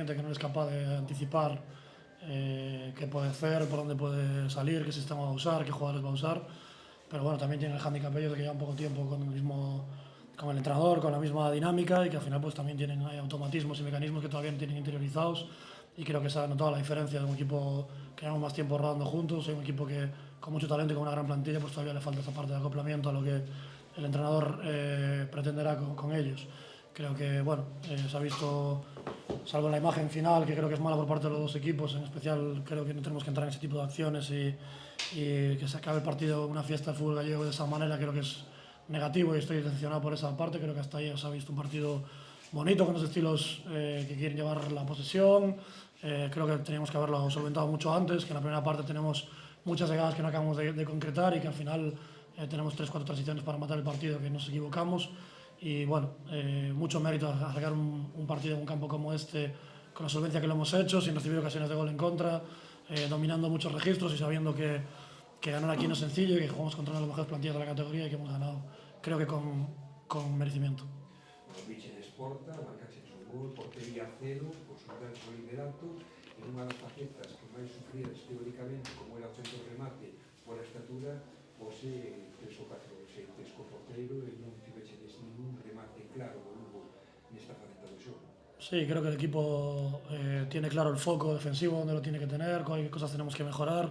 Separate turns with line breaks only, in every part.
inconveniente que no eres capaz de anticipar qué puede hacer, por dónde puede salir, qué sistema va a usar, qué jugadores va a usar. Pero bueno, también tiene el handicap ellos de que llevan poco tiempo con el entrenador, con la misma dinámica y que al final pues también tienen hay automatismos y mecanismos que todavía no tienen interiorizados y creo que se ha notado la diferencia de un equipo que llevamos más tiempo rodando juntos y un equipo que con mucho talento y con una gran plantilla pues todavía le falta esa parte de acoplamiento a lo que el entrenador pretenderá con ellos. Creo que bueno, se ha visto, salvo en la imagen final, que creo que es mala por parte de los dos equipos, en especial creo que no tenemos que entrar en ese tipo de acciones y que se acabe el partido una fiesta de fútbol gallego de esa manera, creo que es negativo y estoy decepcionado por esa parte. Creo que hasta ahí se ha visto un partido bonito con los estilos que quieren llevar la posesión. Creo que teníamos que haberlo solventado mucho antes, que en la primera parte tenemos muchas llegadas que no acabamos de concretar y que al final tenemos 3-4 transiciones para matar el partido, que nos equivocamos. Y bueno, mucho mérito a sacar un partido en un campo como este con la solvencia que lo hemos hecho, sin recibir ocasiones de gol en contra, dominando muchos registros y sabiendo que ganar aquí no es sencillo y que jugamos contra una de las mejores plantillas de la categoría y que hemos ganado, creo que con merecimiento.
Os biche de Esporta, marcaxe un gol, portería cero, os un gancho liderato, en unha das facetas que máis sufridas teóricamente, como era o centro remate por a estatura, vos tres ou catro xentes co porteiro e non tivechedes ningún remate claro do Lugo nesta faceta do xogo.
Sí, creo que el equipo tiene claro el foco defensivo, donde lo tiene que tener, qué cosas tenemos que mejorar.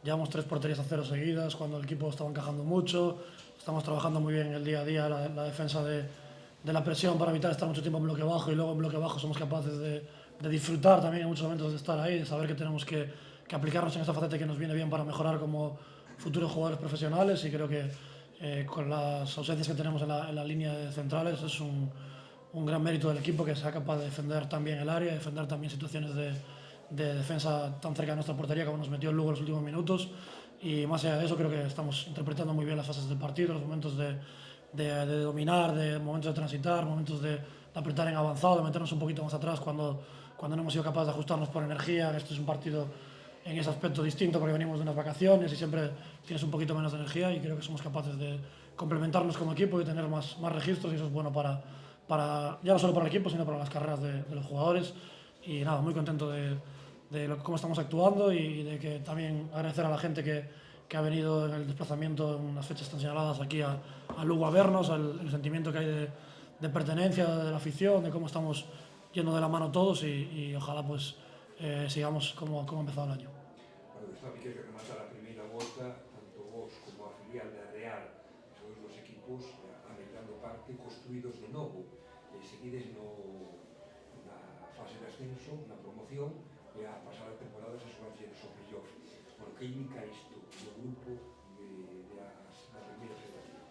Llevamos 3 porterías a 0 seguidas, cuando el equipo estaba encajando mucho. Estamos trabajando muy bien en el día a día la defensa de la presión para evitar estar mucho tiempo en bloque bajo y luego en bloque bajo somos capaces de disfrutar también en muchos momentos de estar ahí, de saber que tenemos que aplicarnos en esa faceta que nos viene bien para mejorar como futuros jugadores profesionales y creo que con las ausencias que tenemos en la línea de centrales es un gran mérito del equipo que sea capaz de defender también el área, defender también situaciones de defensa tan cerca de nuestra portería como nos metió el Lugo en los últimos minutos y más allá de eso creo que estamos interpretando muy bien las fases del partido, los momentos de dominar, de momentos de transitar, momentos de apretar en avanzado, de meternos un poquito más atrás cuando no hemos sido capaces de ajustarnos por energía. Este es un partido en ese aspecto distinto porque venimos de unas vacaciones y siempre tienes un poquito menos de energía y creo que somos capaces de complementarnos como equipo y tener más registros y eso es bueno para ya no solo para el equipo sino para las carreras de los jugadores y nada, muy contento de cómo estamos actuando y de que también agradecer a la gente que ha venido en el desplazamiento en unas fechas tan señaladas aquí a Lugo a vernos, el sentimiento que hay de pertenencia de la afición, de cómo estamos yendo de la mano todos y ojalá pues sigamos como ha empezado el año.
Bueno, está aquí que rematar a primeira volta, tanto vos como a filial da Real, sois dos equipos a medrando parte construídos de novo, seguides na fase de ascenso, na promoción, e a pasada temporada se xogaxe o playoff. Bueno, que indica isto do grupo da primeira federación?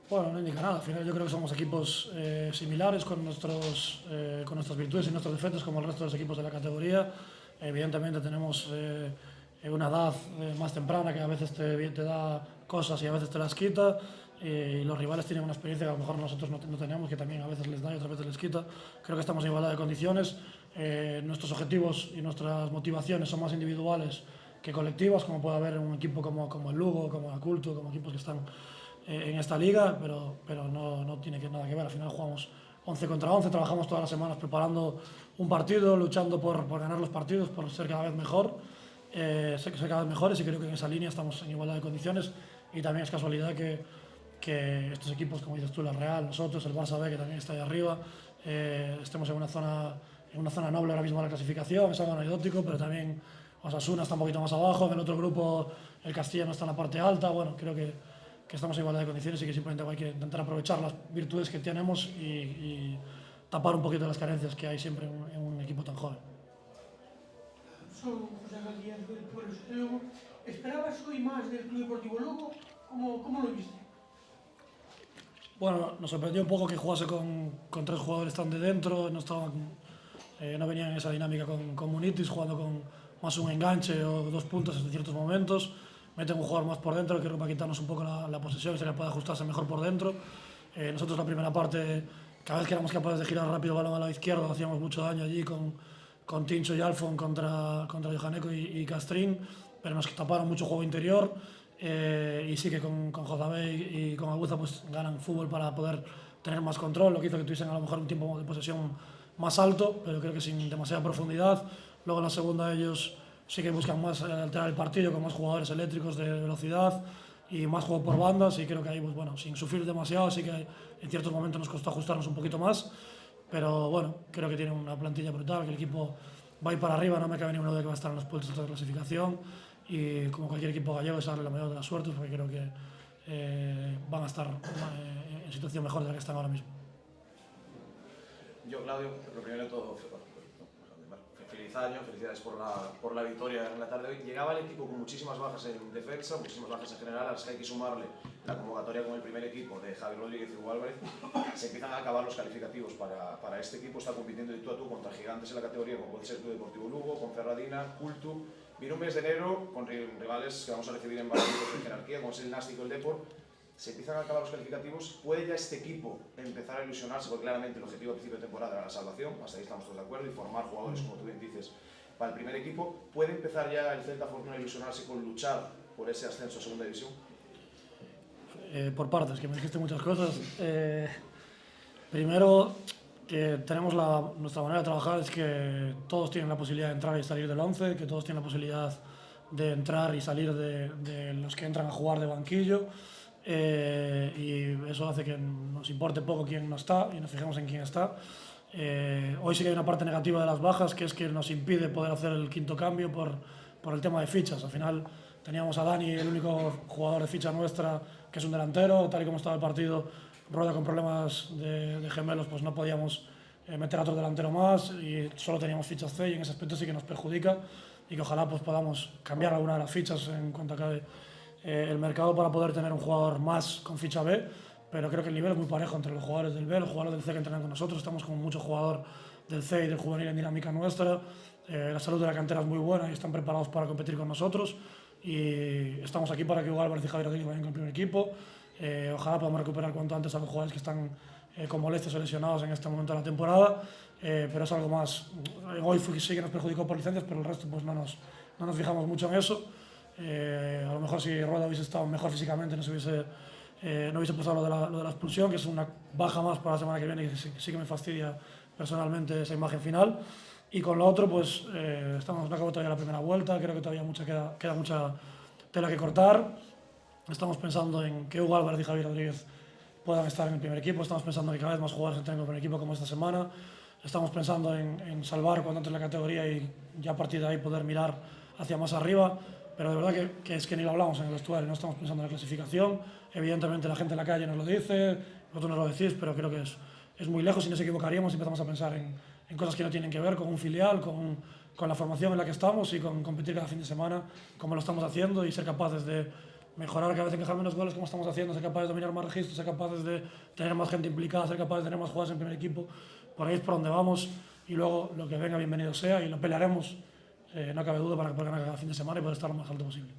Bueno, no indica nada. Al final yo creo que somos equipos similares con nuestras virtudes y nuestros defectos como el resto de los equipos de la categoría. Evidentemente tenemos una edad más temprana que a veces te da cosas y a veces te las quita. Y los rivales tienen una experiencia que a lo mejor nosotros no tenemos, que también a veces les da y otras veces les quita. Creo que estamos en igualdad de condiciones. Nuestros objetivos y nuestras motivaciones son más individuales que colectivas, como puede haber en un equipo como el Lugo, como la Culto, como equipos que están en esta liga, pero no tiene nada que ver. Al final jugamos 11 contra 11, trabajamos todas las semanas preparando un partido, luchando por ganar los partidos, por ser cada vez mejor, ser cada vez mejores y creo que en esa línea estamos en igualdad de condiciones y también es casualidad que estos equipos, como dices tú, la Real, nosotros, el Barça B, que también está ahí arriba, estemos en una zona noble ahora mismo de la clasificación, es algo anecdótico, pero también Osasuna está un poquito más abajo, en el otro grupo el Castilla no está en la parte alta. Bueno, creo que estamos en igualdad de condiciones y que simplemente hay que intentar aprovechar las virtudes que tenemos y tapar un poquito las carencias que hay siempre en un equipo tan joven.
Soy José Díaz del Pueblo de Lugo. ¿Esperabas hoy más del Club Deportivo Lugo? ¿Cómo lo viste?
Bueno, nos sorprendió un poco que jugase con 3 jugadores tan de dentro, no venían en esa dinámica con Munitis, jugando con más un enganche o 2 puntos en ciertos momentos. Meten un jugador más por dentro, creo que para quitarnos un poco la posesión y se le puede ajustarse mejor por dentro. Nosotros la primera parte, cada vez que éramos capaces de girar rápido el balón a la izquierda, hacíamos mucho daño allí con Tincho y Alfon contra Johaneco y Castrín, pero nos taparon mucho juego interior. Y sí que con Jozabé y con Aguza pues ganan fútbol para poder tener más control, lo que hizo que tuviesen a lo mejor un tiempo de posesión más alto, pero creo que sin demasiada profundidad. Luego en la segunda ellos sí que buscan más alterar el partido con más jugadores eléctricos de velocidad y más juego por bandas, y creo que ahí, pues bueno, sin sufrir demasiado, sí que en ciertos momentos nos costó ajustarnos un poquito más, pero bueno, creo que tiene una plantilla brutal, que el equipo va a ir para arriba, no me cabe ninguna duda que va a estar en los puestos de clasificación, y como cualquier equipo gallego es darle la mayor de las suertes, porque creo que van a estar en situación mejor de la que están ahora mismo.
Yo, Claudio, lo primero de todo, feliz año, felicidades por la victoria en la tarde de hoy. Llegaba el equipo con muchísimas bajas en defensa, muchísimas bajas en general, a las que hay que sumarle la convocatoria con el primer equipo de Javi Rodríguez y Hugo Álvarez. Se empiezan a acabar los calificativos para este equipo. Está compitiendo de tú a tú contra gigantes en la categoría, como puede ser Club Deportivo Lugo, con Ferradina, Cultu. Viene un mes de enero con rivales que vamos a recibir en varios grupos de jerarquía, como es el Nástico y el Depor. Se empiezan a acabar los calificativos. ¿Puede ya este equipo empezar a ilusionarse? Porque claramente el objetivo a principio de temporada era la salvación, hasta ahí estamos todos de acuerdo, y formar jugadores, como tú bien dices, para el primer equipo. ¿Puede empezar ya el Celta Fortuna a ilusionarse con luchar por ese ascenso a segunda división?
Por partes, que me dijiste muchas cosas. Primero, que tenemos nuestra manera de trabajar es que todos tienen la posibilidad de entrar y salir del 11, que todos tienen la posibilidad de entrar y salir de los que entran a jugar de banquillo. Y eso hace que nos importe poco quién no está y nos fijemos en quién está. Hoy sí que hay una parte negativa de las bajas, que es que nos impide poder hacer el quinto cambio por el tema de fichas. Al final teníamos a Dani, el único jugador de ficha nuestra, que es un delantero. Tal y como estaba el partido, Rueda con problemas de gemelos, pues no podíamos meter a otro delantero más, y solo teníamos fichas C, y en ese aspecto sí que nos perjudica, y que ojalá pues podamos cambiar alguna de las fichas en cuanto acabe el mercado, para poder tener un jugador más con ficha B. Pero creo que el nivel es muy parejo entre los jugadores del B y los jugadores del C que entrenan con nosotros. Estamos con mucho jugador del C y del juvenil en dinámica nuestra. La salud de la cantera es muy buena y están preparados para competir con nosotros, y estamos aquí para que Hugo Álvarez y Javier Rodríguez vayan con el primer equipo. Ojalá podamos recuperar cuanto antes a los jugadores que están con molestias o lesionados en este momento de la temporada, pero es algo más. Hoy sí que nos perjudicó por licencias, pero el resto pues no nos fijamos mucho en eso. A lo mejor si Rueda hubiese estado mejor físicamente no hubiese pasado lo de la expulsión, que es una baja más para la semana que viene, y sí que me fastidia personalmente esa imagen final. Y con lo otro, pues no acabó todavía la primera vuelta, creo que todavía queda mucha tela que cortar. Estamos pensando en que Hugo Álvarez y Javier Rodríguez puedan estar en el primer equipo, estamos pensando en que cada vez más jugadores entren en el primer equipo, como esta semana. Estamos pensando en salvar cuando entre la categoría y ya a partir de ahí poder mirar hacia más arriba. Pero de verdad que es que ni lo hablamos en el vestuario, no estamos pensando en la clasificación. Evidentemente la gente en la calle nos lo dice, vosotros nos lo decís, pero creo que es muy lejos y nos equivocaríamos si empezamos a pensar en cosas que no tienen que ver con un filial, con la formación en la que estamos, y con competir cada fin de semana como lo estamos haciendo, y ser capaces de mejorar cada vez, encajar menos goles como estamos haciendo, ser capaces de dominar más registros, ser capaces de tener más gente implicada, ser capaces de tener más jugadores en primer equipo. Por ahí es por donde vamos, y luego lo que venga bienvenido sea, y lo pelearemos, no cabe duda, para que pueda ganar cada fin de semana y poder estar lo más alto posible.